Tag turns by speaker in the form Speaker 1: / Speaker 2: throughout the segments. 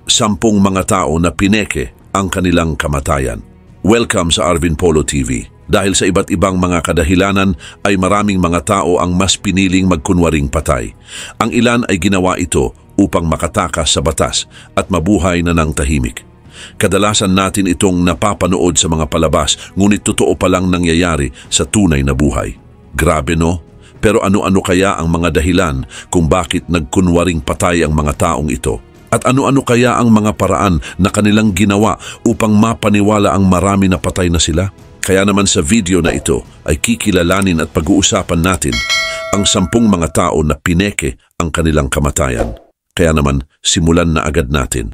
Speaker 1: 10 mga tao na pineke ang kanilang kamatayan. Welcome sa Arvin Polo TV. Dahil sa iba't ibang mga kadahilanan ay maraming mga tao ang mas piniling magkunwaring patay. Ang ilan ay ginawa ito upang makatakas sa batas at mabuhay na ng tahimik. Kadalasan natin itong napapanood sa mga palabas, ngunit totoo palang nangyayari sa tunay na buhay. Grabe no? Pero ano-ano kaya ang mga dahilan kung bakit nagkunwaring patay ang mga taong ito? At ano-ano kaya ang mga paraan na kanilang ginawa upang mapaniwala ang marami na patay na sila? Kaya naman sa video na ito ay kikilalanin at pag-uusapan natin ang 10 mga tao na pineke ang kanilang kamatayan. Kaya naman simulan na agad natin.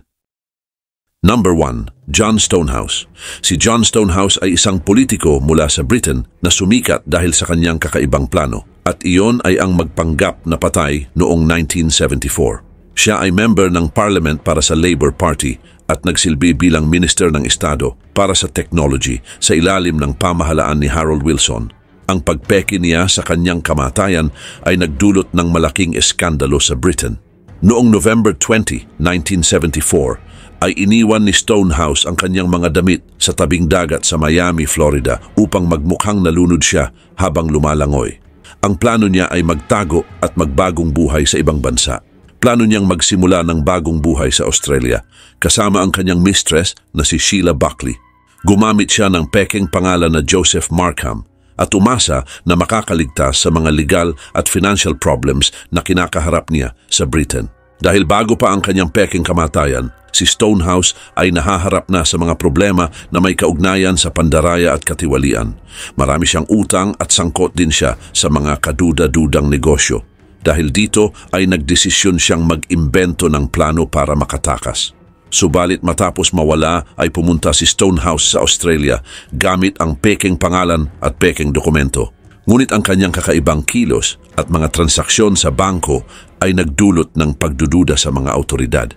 Speaker 1: Number 1, John Stonehouse. Si John Stonehouse ay isang politiko mula sa Britain na sumikat dahil sa kanyang kakaibang plano. At iyon ay ang magpanggap na patay noong 1974. Siya ay member ng Parliament para sa Labour Party at nagsilbi bilang Minister ng Estado para sa Technology sa ilalim ng pamahalaan ni Harold Wilson. Ang pagpeke niya sa kanyang kamatayan ay nagdulot ng malaking eskandalo sa Britain. Noong November 20, 1974, ay iniwan ni Stonehouse ang kanyang mga damit sa tabing dagat sa Miami, Florida upang magmukhang nalunod siya habang lumalangoy. Ang plano niya ay magtago at magbagong buhay sa ibang bansa. Plano niyang magsimula ng bagong buhay sa Australia kasama ang kanyang mistress na si Sheila Buckley. Gumamit siya ng pekeng pangalan na Joseph Markham at umasa na makakaligtas sa mga legal at financial problems na kinakaharap niya sa Britain. Dahil bago pa ang kanyang pekeng kamatayan, si Stonehouse ay nahaharap na sa mga problema na may kaugnayan sa pandaraya at katiwalian. Marami siyang utang at sangkot din siya sa mga kaduda-dudang negosyo. Dahil dito ay nagdesisyon siyang mag-imbento ng plano para makatakas. Subalit matapos mawala ay pumunta si Stonehouse sa Australia gamit ang pekeng pangalan at pekeng dokumento. Ngunit ang kanyang kakaibang kilos at mga transaksyon sa bangko ay nagdulot ng pagdududa sa mga autoridad.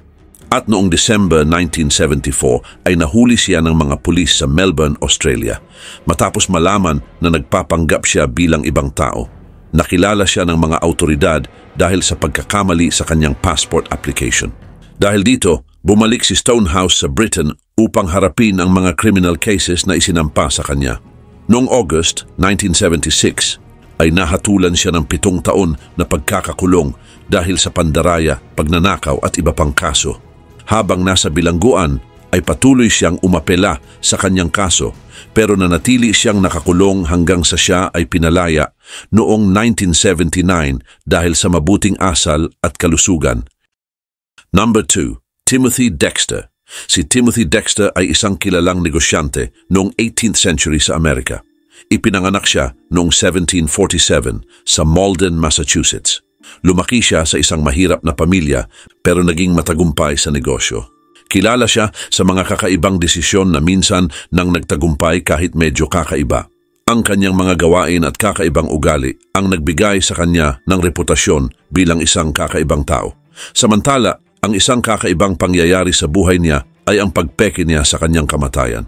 Speaker 1: At noong December 1974 ay nahuli siya ng mga pulis sa Melbourne, Australia, matapos malaman na nagpapanggap siya bilang ibang tao. Nakilala siya ng mga autoridad dahil sa pagkakamali sa kanyang passport application. Dahil dito, bumalik si Stonehouse sa Britain upang harapin ang mga criminal cases na isinampa sa kanya. Noong August 1976 ay nahatulan siya ng 7 taon na pagkakakulong dahil sa pandaraya, pagnanakaw at iba pang kaso. Habang nasa bilangguan ay patuloy siyang umapela sa kanyang kaso pero nanatili siyang nakakulong hanggang sa siya ay pinalaya noong 1979 dahil sa mabuting asal at kalusugan. Number 2, Timothy Dexter. Si Timothy Dexter ay isang kilalang negosyante noong 18th century sa Amerika. Ipinanganak siya noong 1747 sa Malden, Massachusetts. Lumaki siya sa isang mahirap na pamilya pero naging matagumpay sa negosyo. Kilala siya sa mga kakaibang desisyon na minsan nang nagtagumpay kahit medyo kakaiba. Ang kanyang mga gawain at kakaibang ugali ang nagbigay sa kanya ng reputasyon bilang isang kakaibang tao. Samantala, ang isang kakaibang pangyayari sa buhay niya ay ang pagpeke niya sa kanyang kamatayan.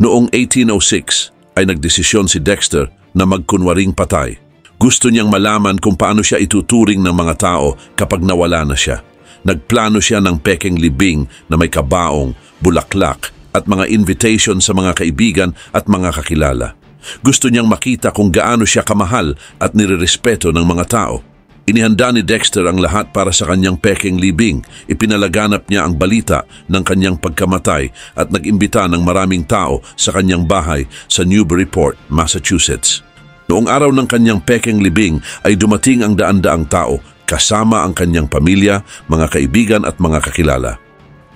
Speaker 1: Noong 1806 ay nagdesisyon si Dexter na magkunwaring patay. Gusto niyang malaman kung paano siya ituturing ng mga tao kapag nawala na siya. Nagplano siya ng pekeng libing na may kabaong, bulaklak at mga invitation sa mga kaibigan at mga kakilala. Gusto niyang makita kung gaano siya kamahal at nirerespeto ng mga tao. Inihanda ni Dexter ang lahat para sa kanyang pekeng libing. Ipinalaganap niya ang balita ng kanyang pagkamatay at nag-imbita ng maraming tao sa kanyang bahay sa Newburyport, Massachusetts. Noong araw ng kanyang pekeng libing ay dumating ang daan-daang tao kasama ang kanyang pamilya, mga kaibigan at mga kakilala.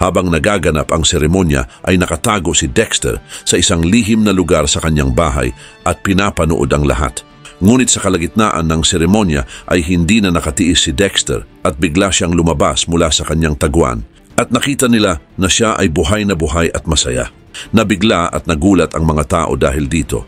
Speaker 1: Habang nagaganap ang seremonya ay nakatago si Dexter sa isang lihim na lugar sa kanyang bahay at pinapanood ang lahat. Ngunit sa kalagitnaan ng seremonya ay hindi na nakatiis si Dexter at bigla siyang lumabas mula sa kanyang taguan. At nakita nila na siya ay buhay na buhay at masaya. Nabigla at nagulat ang mga tao dahil dito.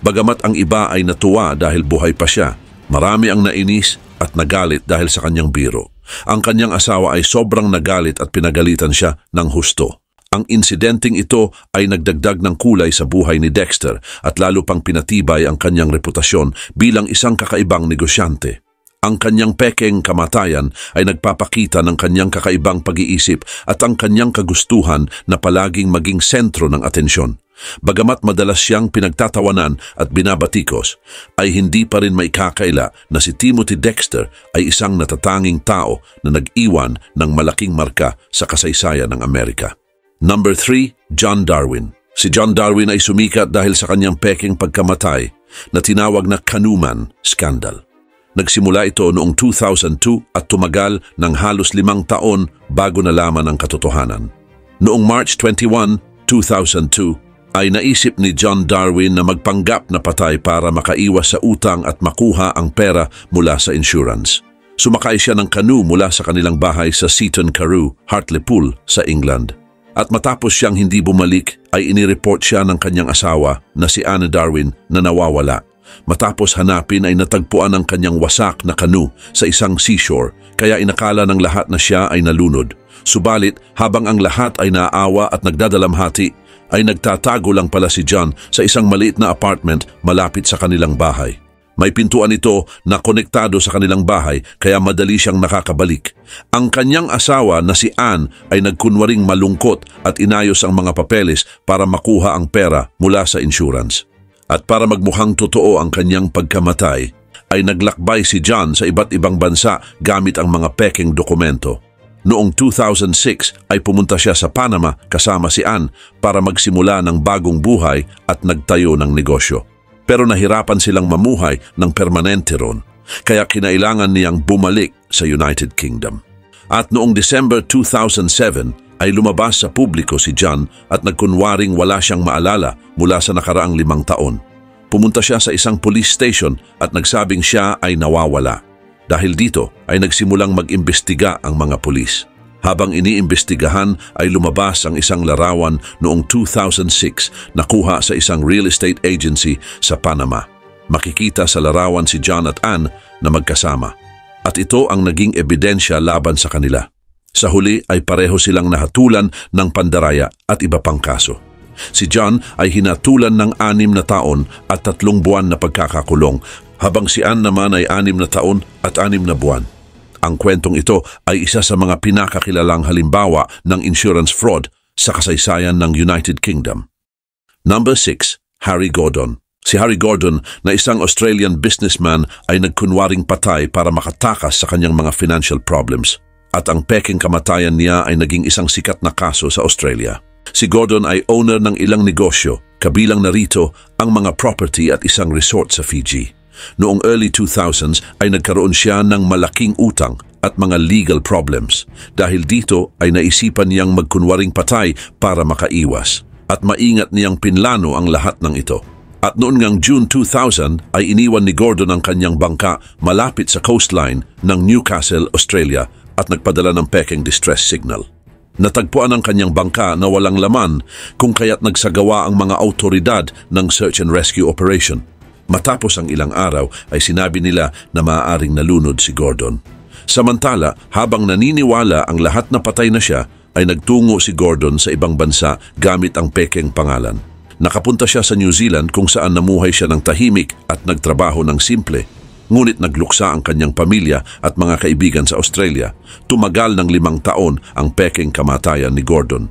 Speaker 1: Bagamat ang iba ay natuwa dahil buhay pa siya, marami ang nainis at nagalit dahil sa kanyang biro. Ang kanyang asawa ay sobrang nagalit at pinagalitan siya ng husto. Ang insidenteng ito ay nagdagdag ng kulay sa buhay ni Dexter at lalo pang pinatibay ang kanyang reputasyon bilang isang kakaibang negosyante. Ang kanyang pekeng kamatayan ay nagpapakita ng kanyang kakaibang pag-iisip at ang kanyang kagustuhan na palaging maging sentro ng atensyon. Bagamat madalas siyang pinagtatawanan at binabatikos, ay hindi pa rin maikakaila na si Timothy Dexter ay isang natatanging tao na nag-iwan ng malaking marka sa kasaysayan ng Amerika. Number 3, John Darwin. Si John Darwin ay sumikat dahil sa kanyang pekeng pagkamatay na tinawag na Canoe Man Scandal. Nagsimula ito noong 2002 at tumagal ng halos 5 taon bago nalaman ang katotohanan. Noong March 21, 2002, ay naisip ni John Darwin na magpanggap na patay para makaiwas sa utang at makuha ang pera mula sa insurance. Sumakay siya ng canoe mula sa kanilang bahay sa Seaton Carew, Hartlepool sa England. At matapos siyang hindi bumalik, ay inireport siya ng kanyang asawa na si Anne Darwin na nawawala. Matapos hanapin ay natagpuan ang kanyang wasak na canoe sa isang seashore, kaya inakala ng lahat na siya ay nalunod. Subalit, habang ang lahat ay naawa at nagdadalamhati, ay nagtatago lang pala si John sa isang maliit na apartment malapit sa kanilang bahay. May pintuan ito na konektado sa kanilang bahay kaya madali siyang nakakabalik. Ang kanyang asawa na si Anne ay nagkunwaring malungkot at inayos ang mga papeles para makuha ang pera mula sa insurance. At para magmukhang totoo ang kanyang pagkamatay, ay naglakbay si John sa iba't ibang bansa gamit ang mga pekeng dokumento. Noong 2006 ay pumunta siya sa Panama kasama si Anne para magsimula ng bagong buhay at nagtayo ng negosyo. Pero nahirapan silang mamuhay ng permanente ron, kaya kinailangan niyang bumalik sa United Kingdom. At noong December 2007 ay lumabas sa publiko si John at nagkunwaring wala siyang maalala mula sa nakaraang 5 taon. Pumunta siya sa isang police station at nagsabing siya ay nawawala. Dahil dito ay nagsimulang mag-imbestiga ang mga pulis. Habang iniimbestigahan ay lumabas ang isang larawan noong 2006 na kuha sa isang real estate agency sa Panama. Makikita sa larawan si John at Anne na magkasama. At ito ang naging ebidensya laban sa kanila. Sa huli ay pareho silang nahatulan ng pandaraya at iba pang kaso. Si John ay hinatulan ng 6 na taon at 3 buwan na pagkakakulong, habang si Anne naman ay 6 na taon at 6 na buwan. Ang kwentong ito ay isa sa mga pinakakilalang halimbawa ng insurance fraud sa kasaysayan ng United Kingdom. Number 6, Harry Gordon. Si Harry Gordon na isang Australian businessman ay nagkunwaring patay para makatakas sa kanyang mga financial problems. At ang pekeng kamatayan niya ay naging isang sikat na kaso sa Australia. Si Gordon ay owner ng ilang negosyo, kabilang na rito ang mga property at isang resort sa Fiji. Noong early 2000s ay nagkaroon siya ng malaking utang at mga legal problems. Dahil dito ay naisipan niyang magkunwaring patay para makaiwas. At maingat niyang pinlano ang lahat ng ito. At noon ngang June 2000 ay iniwan ni Gordon ang kanyang bangka malapit sa coastline ng Newcastle, Australia at nagpadala ng pekeng distress signal. Natagpuan ang kanyang bangka na walang laman kung kaya't nagsagawa ang mga autoridad ng search and rescue operation. Matapos ang ilang araw ay sinabi nila na maaaring nalunod si Gordon. Samantala, habang naniniwala ang lahat na patay na siya, ay nagtungo si Gordon sa ibang bansa gamit ang pekeng pangalan. Nakapunta siya sa New Zealand kung saan namuhay siya ng tahimik at nagtrabaho ng simple. Ngunit nagluksa ang kanyang pamilya at mga kaibigan sa Australia. Tumagal ng 5 taon ang pekeng kamatayan ni Gordon.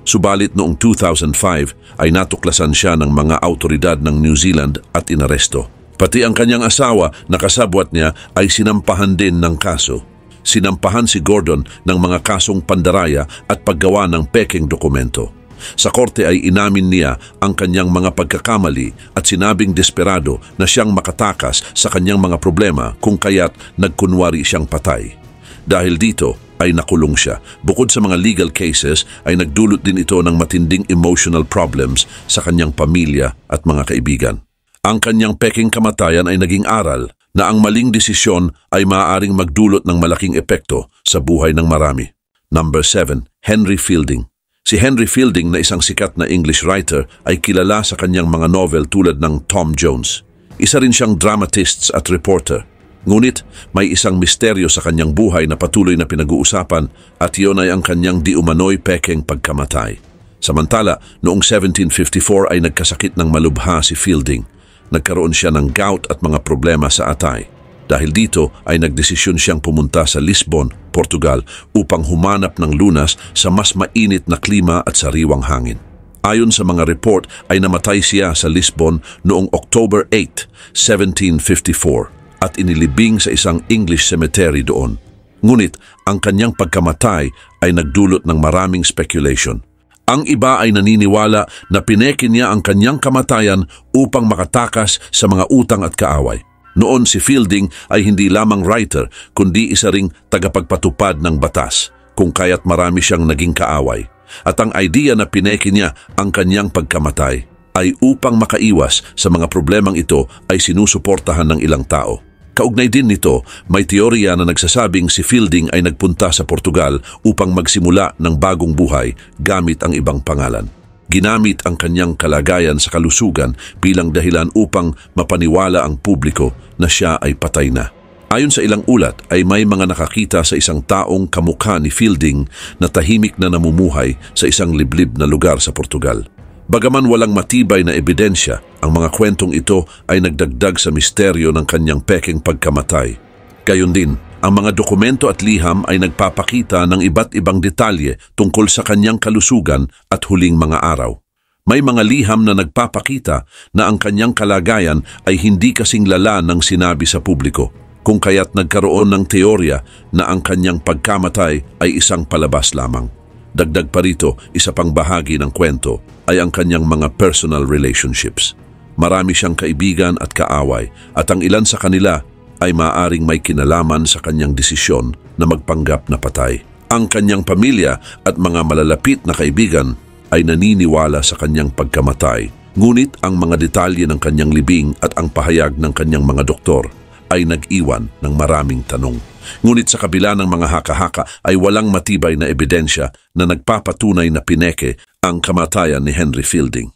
Speaker 1: Subalit noong 2005 ay natuklasan siya ng mga autoridad ng New Zealand at inaresto. Pati ang kanyang asawa na kasabwat niya ay sinampahan din ng kaso. Sinampahan si Gordon ng mga kasong pandaraya at paggawa ng pekeng dokumento. Sa korte ay inamin niya ang kanyang mga pagkakamali at sinabing desperado na siyang makatakas sa kanyang mga problema kung kaya't nagkunwari siyang patay. Dahil dito ay nakulong siya. Bukod sa mga legal cases ay nagdulot din ito ng matinding emotional problems sa kanyang pamilya at mga kaibigan. Ang kanyang pekeng kamatayan ay naging aral na ang maling desisyon ay maaaring magdulot ng malaking epekto sa buhay ng marami. Number 7, Henry Fielding. Si Henry Fielding na isang sikat na English writer ay kilala sa kanyang mga novel tulad ng Tom Jones. Isa rin siyang dramatist at reporter. Ngunit may isang misteryo sa kanyang buhay na patuloy na pinag-uusapan at iyon ay ang kanyang di umano'y pekeng pagkamatay. Samantala, noong 1754 ay nagkasakit ng malubha si Fielding. Nagkaroon siya ng gout at mga problema sa atay. Dahil dito ay nagdesisyon siyang pumunta sa Lisbon, Portugal upang humanap ng lunas sa mas mainit na klima at sariwang hangin. Ayon sa mga report ay namatay siya sa Lisbon noong October 8, 1754 at inilibing sa isang English cemetery doon. Ngunit ang kanyang pagkamatay ay nagdulot ng maraming speculation. Ang iba ay naniniwala na pineke niya ang kanyang kamatayan upang makatakas sa mga utang at kaaway. Noon si Fielding ay hindi lamang writer kundi isa ring tagapagpatupad ng batas, kung kaya't marami siyang naging kaaway. At ang idea na pineke niya ang kanyang pagkamatay ay upang makaiwas sa mga problemang ito ay sinusuportahan ng ilang tao. Kaugnay din nito, may teorya na nagsasabing si Fielding ay nagpunta sa Portugal upang magsimula ng bagong buhay gamit ang ibang pangalan. Ginamit ang kanyang kalagayan sa kalusugan bilang dahilan upang mapaniwala ang publiko na siya ay patay na. Ayon sa ilang ulat ay may mga nakakita sa isang taong kamukha ni Fielding na tahimik na namumuhay sa isang liblib na lugar sa Portugal. Bagaman walang matibay na ebidensya, ang mga kwentong ito ay nagdagdag sa misteryo ng kanyang pekeng pagkamatay. Gayon din, ang mga dokumento at liham ay nagpapakita ng iba't ibang detalye tungkol sa kanyang kalusugan at huling mga araw. May mga liham na nagpapakita na ang kanyang kalagayan ay hindi kasing lala ng sinabi sa publiko, kung kaya't nagkaroon ng teorya na ang kanyang pagkamatay ay isang palabas lamang. Dagdag pa rito, isa pang bahagi ng kwento ay ang kanyang mga personal relationships. Marami siyang kaibigan at kaaway at ang ilan sa kanila ay maaaring may kinalaman sa kanyang desisyon na magpanggap na patay. Ang kanyang pamilya at mga malalapit na kaibigan ay naniniwala sa kanyang pagkamatay. Ngunit ang mga detalye ng kanyang libing at ang pahayag ng kanyang mga doktor ay nag-iwan ng maraming tanong. Ngunit sa kabila ng mga haka-haka ay walang matibay na ebidensya na nagpapatunay na pineke ang kamatayan ni Henry Fielding.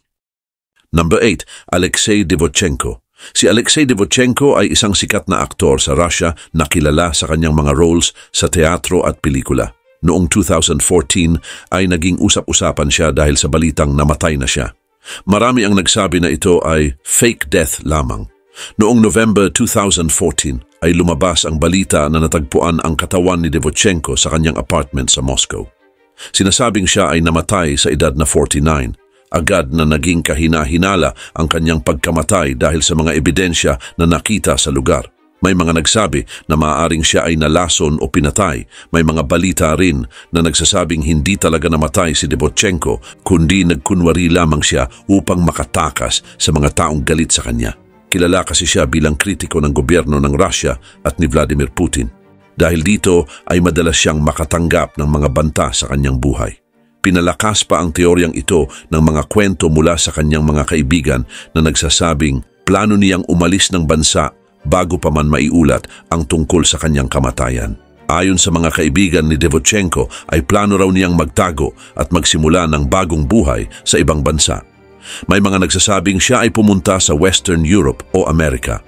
Speaker 1: Number 8, Alexei Dovzhenko. Si Alexei Dovzhenko ay isang sikat na aktor sa Russia na kilala sa kanyang mga roles sa teatro at pelikula. Noong 2014 ay naging usap-usapan siya dahil sa balitang namatay na siya. Marami ang nagsabi na ito ay fake death lamang. Noong November 2014 ay lumabas ang balita na natagpuan ang katawan ni Dovzhenko sa kanyang apartment sa Moscow. Sinasabing siya ay namatay sa edad na 49. Agad na naging kahina-hinala ang kanyang pagkamatay dahil sa mga ebidensya na nakita sa lugar. May mga nagsabi na maaaring siya ay nalason o pinatay. May mga balita rin na nagsasabing hindi talaga namatay si Dovzhenko kundi nagkunwari lamang siya upang makatakas sa mga taong galit sa kanya. Kilala kasi siya bilang kritiko ng gobyerno ng Russia at ni Vladimir Putin. Dahil dito ay madalas siyang makatanggap ng mga banta sa kanyang buhay. Pinalakas pa ang teoryang ito ng mga kwento mula sa kanyang mga kaibigan na nagsasabing plano niyang umalis ng bansa bago pa man maiulat ang tungkol sa kanyang kamatayan. Ayon sa mga kaibigan ni Dovzhenko ay plano raw niyang magtago at magsimula ng bagong buhay sa ibang bansa. May mga nagsasabing siya ay pumunta sa Western Europe o Amerika.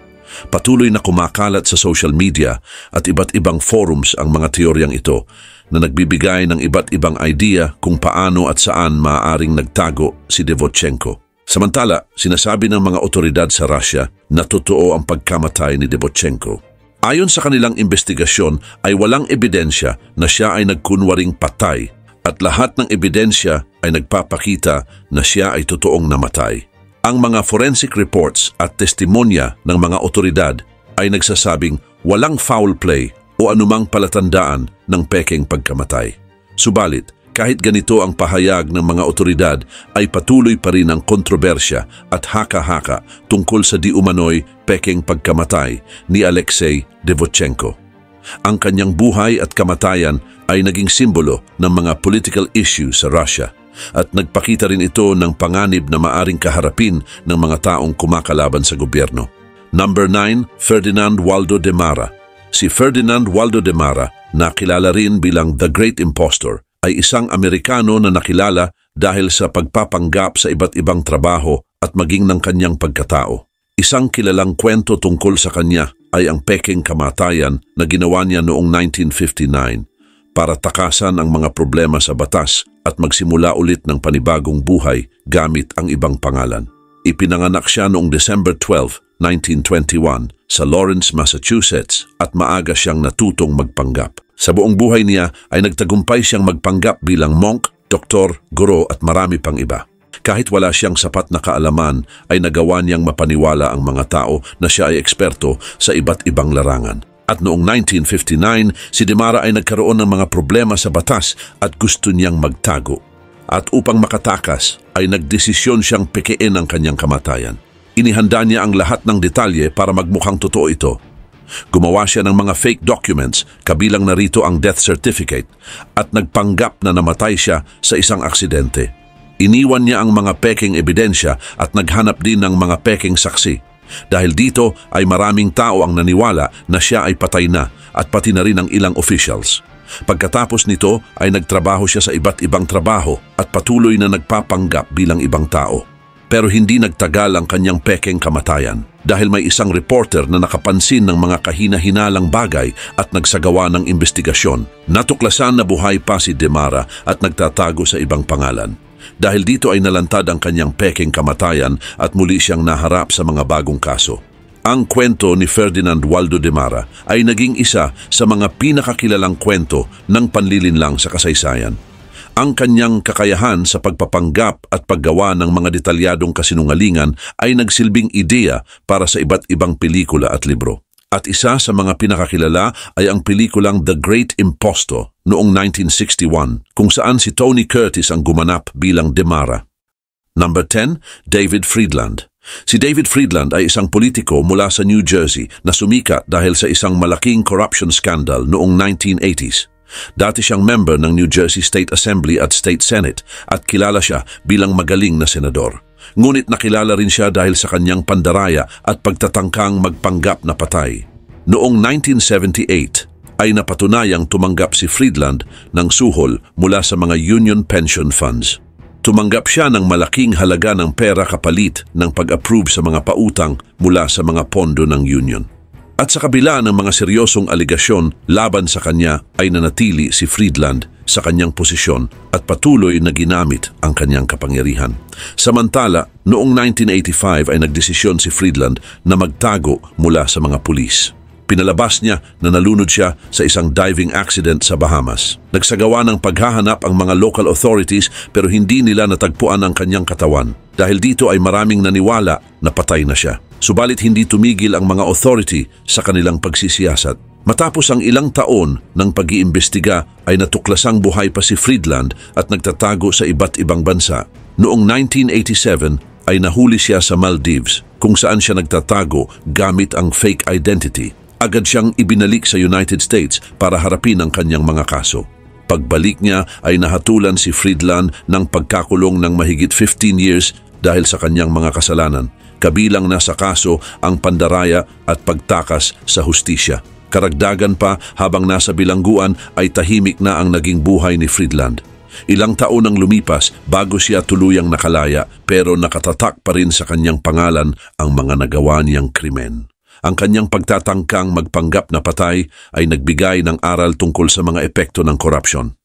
Speaker 1: Patuloy na kumakalat sa social media at iba't ibang forums ang mga teoryang ito na nagbibigay ng iba't ibang idea kung paano at saan maaaring nagtago si Dovzhenko. Samantala, sinasabi ng mga otoridad sa Russia na totoo ang pagkamatay ni Dovzhenko. Ayon sa kanilang investigasyon ay walang ebidensya na siya ay nagkunwaring patay at lahat ng ebidensya ay nagpapakita na siya ay totoong namatay. Ang mga forensic reports at testimonya ng mga otoridad ay nagsasabing walang foul play o anumang palatandaan ng pekeng pagkamatay. Subalit, kahit ganito ang pahayag ng mga otoridad ay patuloy pa rin ang kontrobersya at haka-haka tungkol sa di umano'y pekeng pagkamatay ni Alexei Dovzhenko. Ang kanyang buhay at kamatayan ay naging simbolo ng mga political issues sa Russia at nagpakita rin ito ng panganib na maaring kaharapin ng mga taong kumakalaban sa gobyerno. Number 9, Ferdinand Waldo de Mara. Si Ferdinand Waldo de Mara, na kilala rin bilang The Great Impostor, ay isang Amerikano na nakilala dahil sa pagpapanggap sa iba't ibang trabaho at maging ng kanyang pagkatao. Isang kilalang kwento tungkol sa kanya ay ang pekeng kamatayan na ginawa niya noong 1959 para takasan ang mga problema sa batas at magsimula ulit ng panibagong buhay gamit ang ibang pangalan. Ipinanganak siya noong December 12, 1921 sa Lawrence, Massachusetts at maaga siyang natutong magpanggap. Sa buong buhay niya ay nagtagumpay siyang magpanggap bilang monk, doktor, guro at marami pang iba. Kahit wala siyang sapat na kaalaman, ay nagawa niyang mapaniwala ang mga tao na siya ay eksperto sa iba't ibang larangan. At noong 1959, si De Mara ay nagkaroon ng mga problema sa batas at gusto niyang magtago. At upang makatakas, ay nagdesisyon siyang pekein ang kanyang kamatayan. Inihanda niya ang lahat ng detalye para magmukhang totoo ito. Gumawa siya ng mga fake documents, kabilang narito ang death certificate, at nagpanggap na namatay siya sa isang aksidente. Iniwan niya ang mga peking ebidensya at naghanap din ng mga peking saksi. Dahil dito ay maraming tao ang naniwala na siya ay patay na at pati na rin ang ilang officials. Pagkatapos nito ay nagtrabaho siya sa iba't ibang trabaho at patuloy na nagpapanggap bilang ibang tao. Pero hindi nagtagal ang kanyang pekeng kamatayan dahil may isang reporter na nakapansin ng mga kahina-hinalang bagay at nagsagawa ng investigasyon. Natuklasan na buhay pa si De Mara at nagtatago sa ibang pangalan. Dahil dito ay nalantad ang kanyang pekeng kamatayan at muli siyang naharap sa mga bagong kaso. Ang kwento ni Ferdinand Waldo De Mara ay naging isa sa mga pinakakilalang kwento ng panlilinlang sa kasaysayan. Ang kanyang kakayahan sa pagpapanggap at paggawa ng mga detalyadong kasinungalingan ay nagsilbing ideya para sa iba't ibang pelikula at libro. At isa sa mga pinakakilala ay ang pelikulang The Great Impostor noong 1961, kung saan si Tony Curtis ang gumanap bilang De Mara. Number 10, David Friedland. Si David Friedland ay isang politiko mula sa New Jersey na sumikat dahil sa isang malaking corruption scandal noong 1980s. Dati siyang member ng New Jersey State Assembly at State Senate at kilala siya bilang magaling na senador. Ngunit nakilala rin siya dahil sa kanyang pandaraya at pagtatangkang magpanggap na patay. Noong 1978 ay napatunayang tumanggap si Friedland ng suhol mula sa mga union pension funds. Tumanggap siya ng malaking halaga ng pera kapalit ng pag-approve sa mga pautang mula sa mga pondo ng union. At sa kabila ng mga seryosong aligasyon laban sa kanya ay nanatili si Friedland sa kanyang posisyon at patuloy na ginamit ang kanyang kapangyarihan. Samantala, noong 1985 ay nagdesisyon si Friedland na magtago mula sa mga pulis. Pinalabas niya na nalunod siya sa isang diving accident sa Bahamas. Nagsagawa ng paghahanap ang mga local authorities pero hindi nila natagpuan ang kanyang katawan. Dahil dito ay maraming naniwala na patay na siya. Subalit hindi tumigil ang mga authority sa kanilang pagsisiyasat. Matapos ang ilang taon ng pag-iimbestiga ay natuklasang buhay pa si Friedland at nagtatago sa iba't ibang bansa. Noong 1987 ay nahuli siya sa Maldives kung saan siya nagtatago gamit ang fake identity. Agad siyang ibinalik sa United States para harapin ang kanyang mga kaso. Pagbalik niya ay nahatulan si Friedland ng pagkakulong ng mahigit 15 years dahil sa kanyang mga kasalanan. Kabilang na sa kaso ang pandaraya at pagtakas sa hustisya. Karagdagan pa, habang nasa bilangguan ay tahimik na ang naging buhay ni Friedland. Ilang taon ang lumipas bago siya tuluyang nakalaya pero nakatatak pa rin sa kanyang pangalan ang mga nagawa niyang krimen. Ang kanyang pagtatangkang magpanggap na patay ay nagbigay ng aral tungkol sa mga epekto ng korupsyon.